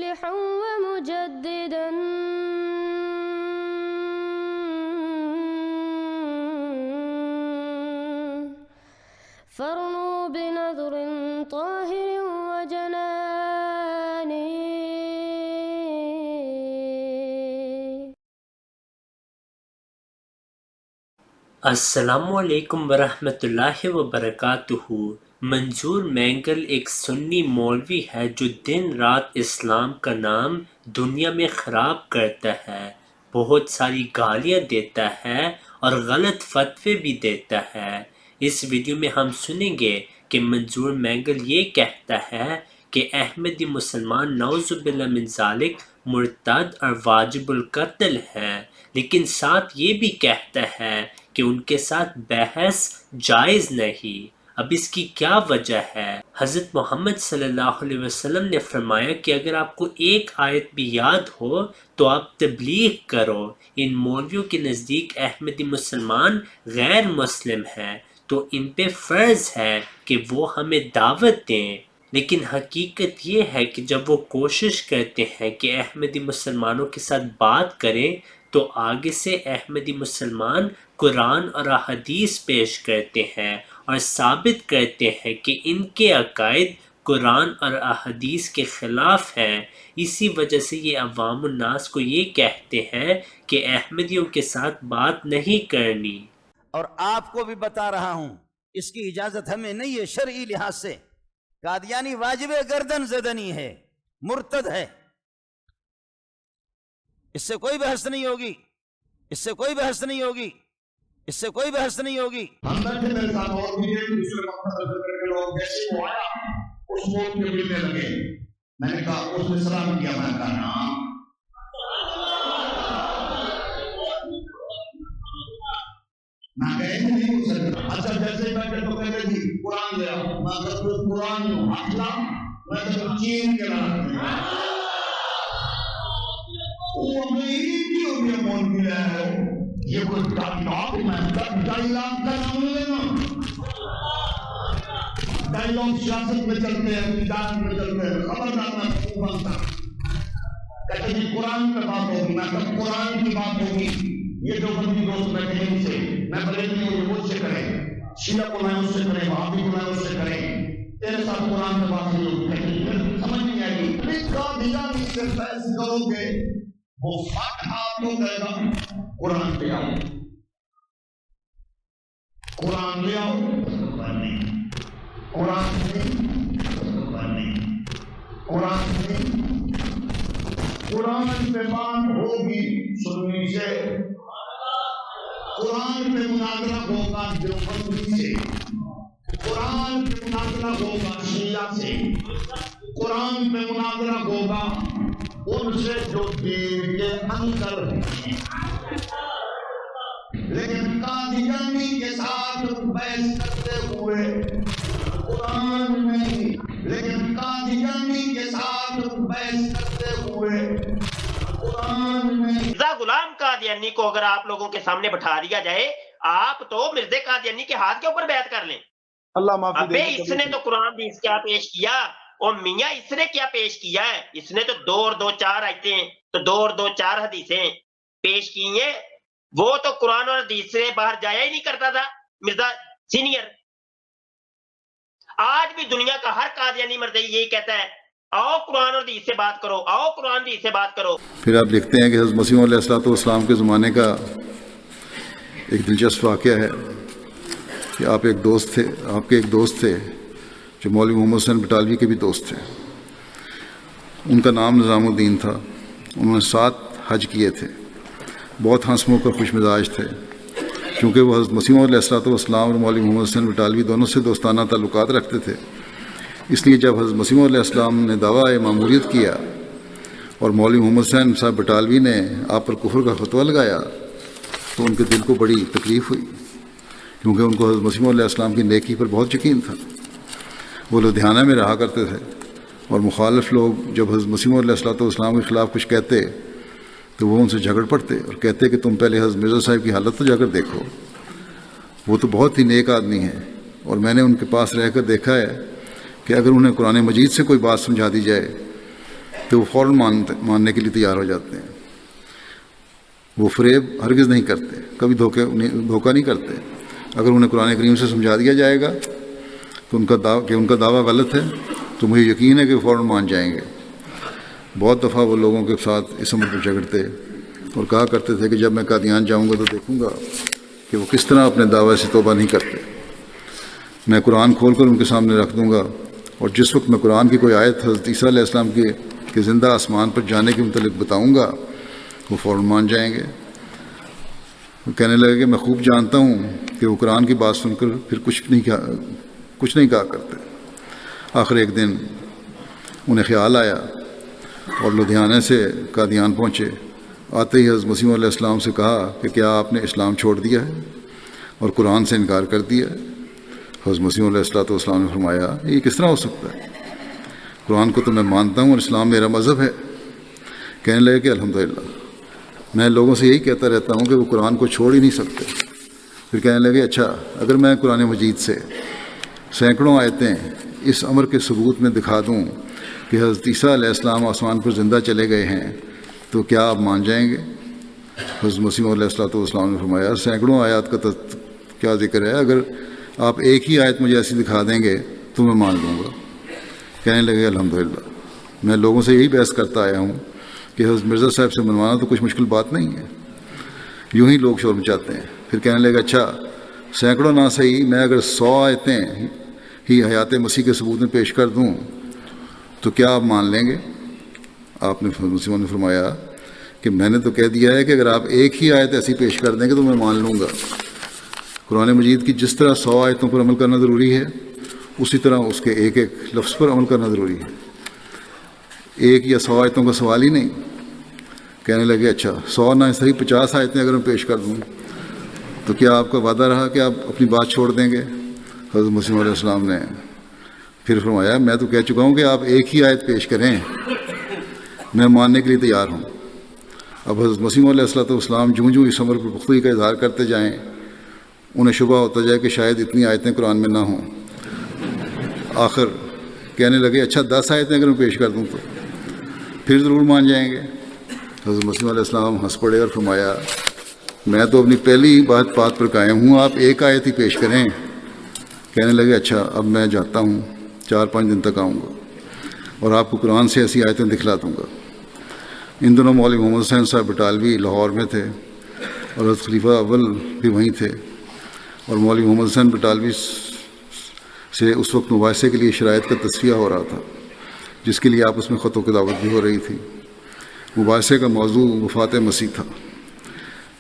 مصلحا ومجددا فارنوا بنظر طاهر وجنان. السلام علیکم ورحمۃ اللہ وبرکاتہ۔ منظور مینگل ایک سنی مولوی ہے جو دن رات اسلام کا نام دنیا میں خراب کرتا ہے، بہت ساری گالیاں دیتا ہے اور غلط فتوے بھی دیتا ہے۔ اس ویڈیو میں ہم سنیں گے کہ منظور مینگل یہ کہتا ہے کہ احمدی مسلمان نعوذ باللہ من ذالک مرتد اور واجب القتل ہیں، لیکن ساتھ یہ بھی کہتا ہے کہ ان کے ساتھ بحث جائز نہیں۔ اب اس کی کیا وجہ ہے؟ حضرت محمد صلی اللہ علیہ وسلم نے فرمایا کہ اگر آپ کو ایک آیت بھی یاد ہو تو آپ تبلیغ کرو۔ ان مولویوں کے نزدیک احمدی مسلمان غیر مسلم ہیں تو ان پہ فرض ہے کہ وہ ہمیں دعوت دیں، لیکن حقیقت یہ ہے کہ جب وہ کوشش کرتے ہیں کہ احمدی مسلمانوں کے ساتھ بات کریں تو آگے سے احمدی مسلمان قرآن اور احادیث پیش کرتے ہیں اور ثابت کرتے ہیں کہ ان کے عقائد قرآن اور احادیث کے خلاف ہیں۔ اسی وجہ سے یہ عوام الناس کو یہ کہتے ہیں کہ احمدیوں کے ساتھ بات نہیں کرنی۔ اور آپ کو بھی بتا رہا ہوں اس کی اجازت ہمیں نہیں ہے شرعی لحاظ سے۔ قادیانی واجب گردن زدنی ہے، مرتد ہے، اس سے کوئی بحث نہیں ہوگی، اس سے کوئی بحث نہیں ہوگی، اس سے کوئی بحث نہیں ہوگی۔ ہم بیٹھے میرے ساتھ اور بھی ایک دوسرے مقصد کر کے لوگ جیسے وہ آیا اس موت کے ملنے لگے، میں نے کہا اس نے سلام کیا، میں نے کہا نام نہ کہے نہیں ہو سکتا۔ اچھا جیسے بیٹھے تو کہتے تھی قرآن لے آؤ، میں کہتا ہوں قرآن ہوں اٹھلا، میں کہتا ہوں چین کے رات میں وہ میری بھی ہوگی مول بھی رہا ہے، یہ کوئی ڈاک میں ڈائلاگ کا نام لینا، ڈائلاگ سیاست میں چلتے ہیں، تجارت میں چلتے ہیں، خبردار میں خوب بنتا کہتے ہیں قرآن پہ بات ہوگی، میں کہتا قرآن کی بات ہوگی۔ یہ جو بندی دوست بیٹھے ہیں ان سے میں بلکہ مجھے مجھ سے کریں، شیعہ کو میں اس سے کریں، وہابی کو میں اس سے کریں، تیرے ساتھ قرآن پہ بات نہیں ہوگی، پھر سمجھ نہیں آئے گی۔ اس کا دیجانی سے فیض کرو گے وہ فاتحہ آپ کو کہے گا قرآن پہ آؤ، قرآن لے آؤ، قرآن نہیں، قرآن پہ بات ہوگی سنی سے، قرآن پہ مناظرہ ہوگا دیوبندی سے، قرآن پہ مناظرہ ہوگا شیعہ سے، قرآن پہ مناظرہ ہوگا ان سے جو دین کے اندر ہیں۔ لیکن قادیانی کے ساتھ بحث کرتے ہوئے قرآن نہیں، لیکن قادیانی کے ساتھ بحث کرتے ہوئے قرآن نہیں۔ مرزا غلام قادیانی کو اگر آپ لوگوں کے سامنے بٹھا دیا جائے، آپ تو مرزا قادیانی کے ہاتھ کے اوپر بیعت کر لیں۔ اللہ معافی دے۔ ابے اس نے تو قرآن حدیث کیا پیش کیا، اور میاں اس نے کیا پیش کیا ہے؟ اس نے تو 2 اور 2 4 آیتیں تو 2 اور 2 4 حدیثیں پیش کی ہیں۔ وہ تو قرآن اور حدیث سے باہر جایا ہی نہیں کرتا تھا مرزا سینئر۔ آج بھی دنیا کا ہر قادیانی مرزا یہی کہتا ہے آؤ قرآن اور حدیث سے بات کرو، آؤ قرآن حدیث سے بات کرو۔ پھر آپ دیکھتے ہیں کہ حضرت مسیح علیہ السلام کے زمانے کا ایک دلچسپ واقعہ ہے کہ آپ کے ایک دوست تھے جو مولوی محمد حسین بٹالوی کے بھی دوست تھے، ان کا نام نظام الدین تھا۔ انہوں نے 7 حج کیے تھے، بہت ہنس منہ کر خوش مزاج تھے، کیونکہ وہ حضرت مسیح علیہ السلام اور مولوی محمد حسین بٹالوی دونوں سے دوستانہ تعلقات رکھتے تھے۔ اس لیے جب حضرت مسیح علیہ السلام نے دعویٰ ماموریت کیا اور مولوی محمد حسین صاحب بٹالوی نے آپ پر کفر کا فتویٰ لگایا تو ان کے دل کو بڑی تکلیف ہوئی، کیونکہ ان کو حضرت مسیح علیہ السلام کی نیکی پر بہت یقین تھا۔ وہ لدھیانہ میں رہا کرتے تھے اور مخالف لوگ جب حضرت مسیح علیہ السلام کے خلاف کچھ کہتے تو وہ ان سے جھگڑ پڑتے اور کہتے کہ تم پہلے حضرت مرزا صاحب کی حالت تو جا کر دیکھو، وہ تو بہت ہی نیک آدمی ہیں، اور میں نے ان کے پاس رہ کر دیکھا ہے کہ اگر انہیں قرآن مجید سے کوئی بات سمجھا دی جائے تو وہ فوراً ماننے کے لیے تیار ہو جاتے ہیں. وہ فریب ہرگز نہیں کرتے، کبھی دھوکہ نہیں کرتے. اگر انہیں قرآن کریم سے سمجھا دیا جائے گا تو ان کا دعویٰ غلط ہے تو مجھے یقین ہے کہ وہ فوراً مان جائیں گے. بہت دفعہ وہ لوگوں کے ساتھ اس عمر پر جھگڑتے اور کہا کرتے تھے کہ جب میں قادیان جاؤں گا تو دیکھوں گا کہ وہ کس طرح اپنے دعوے سے توبہ نہیں کرتے. میں قرآن کھول کر ان کے سامنے رکھ دوں گا، اور جس وقت میں قرآن کی کوئی آیت حضرت عیسیٰ علیہ السلام کے زندہ آسمان پر جانے کے متعلق بتاؤں گا، وہ فوراً مان جائیں گے. وہ کہنے لگے کہ میں خوب جانتا ہوں کہ وہ قرآن کی بات سن کر پھر کچھ نہیں کہا کرتے. آخر ایک دن انہیں خیال آیا اور لدھیانے سے قادیان پہنچے. آتے ہی حضرت مسیح علیہ السلام سے کہا کہ کیا آپ نے اسلام چھوڑ دیا ہے اور قرآن سے انکار کر دیا ہے؟ حضرت مسیح علیہ السلام نے فرمایا یہ کس طرح ہو سکتا ہے؟ قرآن کو تو میں مانتا ہوں اور اسلام میرا مذہب ہے. کہنے لگے کہ الحمدللہ، میں لوگوں سے یہی کہتا رہتا ہوں کہ وہ قرآن کو چھوڑ ہی نہیں سکتے. پھر کہنے لگے اچھا، اگر میں قرآن مجید سے سینکڑوں آیتیں اس امر کے ثبوت میں دکھا دوں کہ حضرت عیسیٰ علیہ السلام آسمان پر زندہ چلے گئے ہیں تو کیا آپ مان جائیں گے؟ حضرت مسیح علیہ السلام نے فرمایا سینکڑوں آیات کا کیا ذکر ہے، اگر آپ ایک ہی آیت مجھے ایسی دکھا دیں گے تو میں مان لوں گا. کہنے لگے الحمدللہ، میں لوگوں سے یہی بحث کرتا آیا ہوں کہ حضرت مرزا صاحب سے منوانا تو کچھ مشکل بات نہیں ہے. یوں ہی لوگ شور مچاتے ہیں. پھر کہنے لگے اچھا، سینکڑوں نہ صحیح، میں اگر 100 آیتیں ہی حیات مسیح کے ثبوت میں پیش کر دوں تو کیا آپ مان لیں گے؟ آپ نے مسیح نے فرمایا کہ میں نے تو کہہ دیا ہے کہ اگر آپ ایک ہی آیت ایسی پیش کر دیں گے تو میں مان لوں گا. قرآن مجید کی جس طرح 100 آیتوں پر عمل کرنا ضروری ہے، اسی طرح اس کے ایک ایک لفظ پر عمل کرنا ضروری ہے. ایک یا 100 آیتوں کا سوال ہی نہیں. کہنے لگے اچھا، 100 نہ صحیح 50 آیتیں اگر میں پیش کر دوں تو کیا آپ کا وعدہ رہا کہ آپ اپنی بات چھوڑ دیں گے؟ حضرت مسیح علیہ السلام نے پھر فرمایا میں تو کہہ چکا ہوں کہ آپ ایک ہی آیت پیش کریں، میں ماننے کے لیے تیار ہوں. اب حضرت مسیح علیہ السلام جوں اس عمر پر پختگی کا اظہار کرتے جائیں، انہیں شبہ ہوتا جائے کہ شاید اتنی آیتیں قرآن میں نہ ہوں. آخر کہنے لگے اچھا 10 آیتیں اگر میں پیش کر دوں تو پھر ضرور مان جائیں گے. حضرت مسیح علیہ السلام ہنس پڑے اور فرمایا میں تو اپنی پہلی بات پر قائم ہوں، آپ ایک آیت ہی پیش کریں. کہنے لگے اچھا، اب میں جاتا ہوں، 4-5 دن تک آؤں گا اور آپ کو قرآن سے ایسی آیتیں دکھلا دوں گا. ان دنوں مولوی محمد حسین صاحب بٹالوی لاہور میں تھے اور حضرت خلیفہ اول بھی وہیں تھے، اور مولوی محمد حسین بٹالوی سے اس وقت مباحثے کے لیے شرائط کا تصفیہ ہو رہا تھا، جس کے لیے آپس میں خط و کتابت بھی ہو رہی تھی. مباحثے کا موضوع وفات مسیح تھا.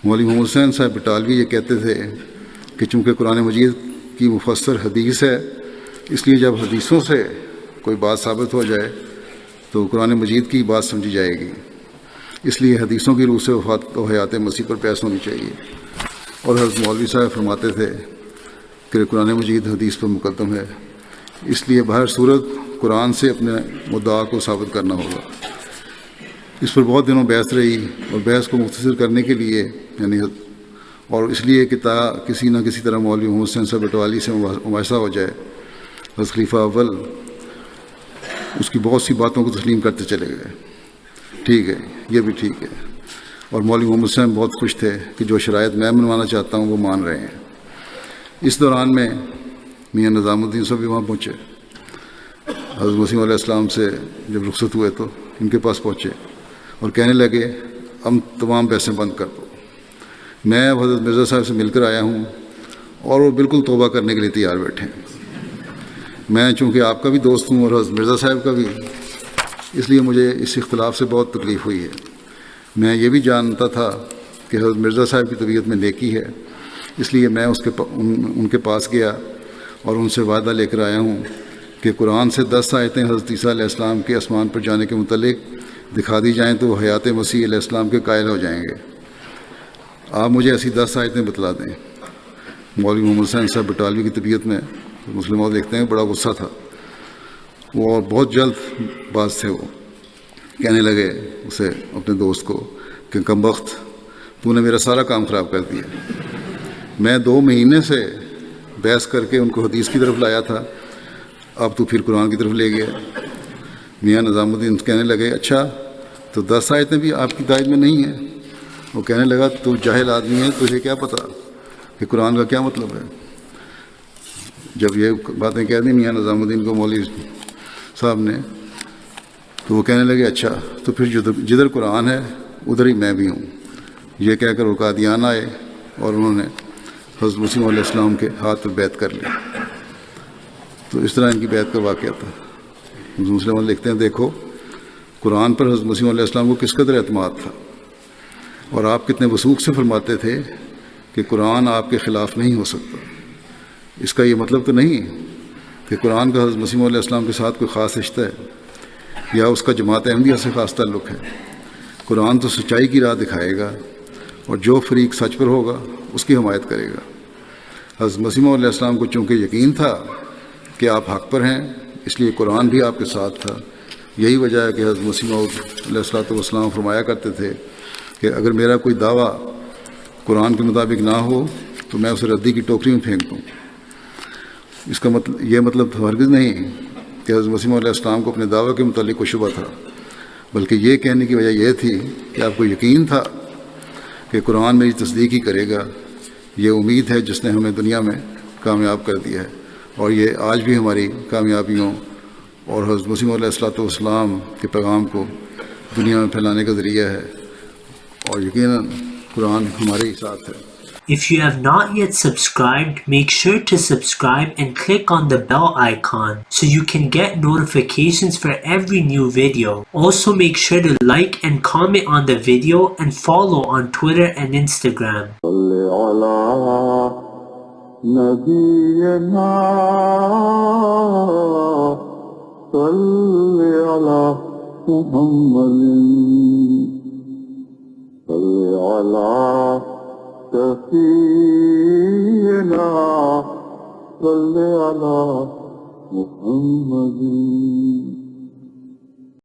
مولوی محمد حسین صاحب بٹالوی یہ کہتے تھے کہ چونکہ قرآن مجید کی مفسر حدیث ہے، اس لیے جب حدیثوں سے کوئی بات ثابت ہو جائے تو قرآن مجید کی بات سمجھی جائے گی، اس لیے حدیثوں کی روح سے وفات و حیات مسیح پر بحث ہونی چاہیے. اور حضرت مولوی صاحب فرماتے تھے کہ قرآن مجید حدیث پر مقدم ہے، اس لیے بہر صورت قرآن سے اپنے مدعا کو ثابت کرنا ہوگا. اس پر بہت دنوں بحث رہی، اور بحث کو مختصر کرنے کے لیے اور اس لیے کہ کسی نہ کسی طرح مولوی محمد حسین صاحب بٹوالی سے مباحثہ ہو جائے، حضرت خلیفہ اول اس کی بہت سی باتوں کو تسلیم کرتے چلے گئے. ٹھیک ہے، یہ بھی ٹھیک ہے. اور مولوی محمد حسین بہت خوش تھے کہ جو شرائط میں منوانا چاہتا ہوں وہ مان رہے ہیں. اس دوران میں میاں نظام الدین صاحب بھی وہاں پہنچے. حضرت مسیح علیہ السلام سے جب رخصت ہوئے تو ان کے پاس پہنچے اور کہنے لگے ہم تمام بحثیں بند کر دو، میں اب حضرت مرزا صاحب سے مل کر آیا ہوں اور وہ بالکل توبہ کرنے کے لیے تیار بیٹھے ہیں. میں چونکہ آپ کا بھی دوست ہوں اور حضرت مرزا صاحب کا بھی، اس لیے مجھے اس اختلاف سے بہت تکلیف ہوئی ہے. میں یہ بھی جانتا تھا کہ حضرت مرزا صاحب کی طبیعت میں نیکی ہے، اس لیے میں ان کے پاس گیا اور ان سے وعدہ لے کر آیا ہوں کہ قرآن سے 10 آیتیں حضرت عیسیٰ علیہ السلام کے آسمان پر جانے کے متعلق دکھا دی جائیں تو وہ حیات مسیح علیہ السلام کے قائل ہو جائیں گے. آپ مجھے ایسی 10 آیتیں بتلا دیں. مولوی محمد حسین صاحب بٹالوی کی طبیعت میں مسلموں دیکھتے ہیں بڑا غصہ تھا، وہ اور بہت جلد باز تھے. وہ کہنے لگے اسے اپنے دوست کو کہ کمبخت، تو نے میرا سارا کام خراب کر دیا. میں 2 مہینے سے بحث کر کے ان کو حدیث کی طرف لایا تھا، اب تو پھر قرآن کی طرف لے گیا. میاں نظام الدین کہنے لگے اچھا تو 10 آیتیں بھی آپ کی دائر میں نہیں ہیں؟ وہ کہنے لگا تو جاہل آدمی ہے، تجھے کیا پتہ کہ قرآن کا کیا مطلب ہے؟ جب یہ باتیں کہہ دیں میاں نظام الدین کو مولوی صاحب نے، تو وہ کہنے لگے اچھا تو پھر جدھر قرآن ہے ادھر ہی میں بھی ہوں۔ یہ کہہ کر وہ قادیان آئے اور انہوں نے حضرت مسیح علیہ السلام کے ہاتھ پہ بیعت کر لی۔ تو اس طرح ان کی بیعت کا واقعہ تھا۔ مسلم لکھتے ہیں دیکھو قرآن پر حضرت مسیح علیہ السلام کو کس قدر اعتماد تھا، اور آپ کتنے وثوق سے فرماتے تھے کہ قرآن آپ کے خلاف نہیں ہو سکتا۔ اس کا یہ مطلب تو نہیں کہ قرآن کا حضرت مسیح علیہ السلام کے ساتھ کوئی خاص رشتہ ہے یا اس کا جماعت احمدیہ سے خاص تعلق ہے۔ قرآن تو سچائی کی راہ دکھائے گا، اور جو فریق سچ پر ہوگا اس کی حمایت کرے گا۔ حضرت مسیح علیہ السلام کو چونکہ یقین تھا کہ آپ حق پر ہیں، اس لیے قرآن بھی آپ کے ساتھ تھا۔ یہی وجہ ہے کہ حضرت مسیح علیہ السلام فرمایا کرتے تھے کہ اگر میرا کوئی دعویٰ قرآن کے مطابق نہ ہو تو میں اسے ردی کی ٹوکری میں پھینک دوں۔ اس کا یہ مطلب ہرگز نہیں کہ حضرت مسیح علیہ السلام کو اپنے دعویٰ کے متعلق کوئی شبہ تھا، بلکہ یہ کہنے کی وجہ یہ تھی کہ آپ کو یقین تھا کہ قرآن میری تصدیق ہی کرے گا۔ یہ امید ہے جس نے ہمیں دنیا میں کامیاب کر دیا ہے، اور یہ آج بھی ہماری کامیابیوں اور حضرت مسیح علیہ السلام کے پیغام کو دنیا میں پھیلانے کا ذریعہ ہے، اور یقیناً قرآن ہمارے ہی ساتھ ہے۔ If you have not yet subscribed, make sure to subscribe and click on the bell icon so you can get notifications for every new video. Also make sure to like and comment on the video and follow on Twitter and Instagram. سفينا صل على محمد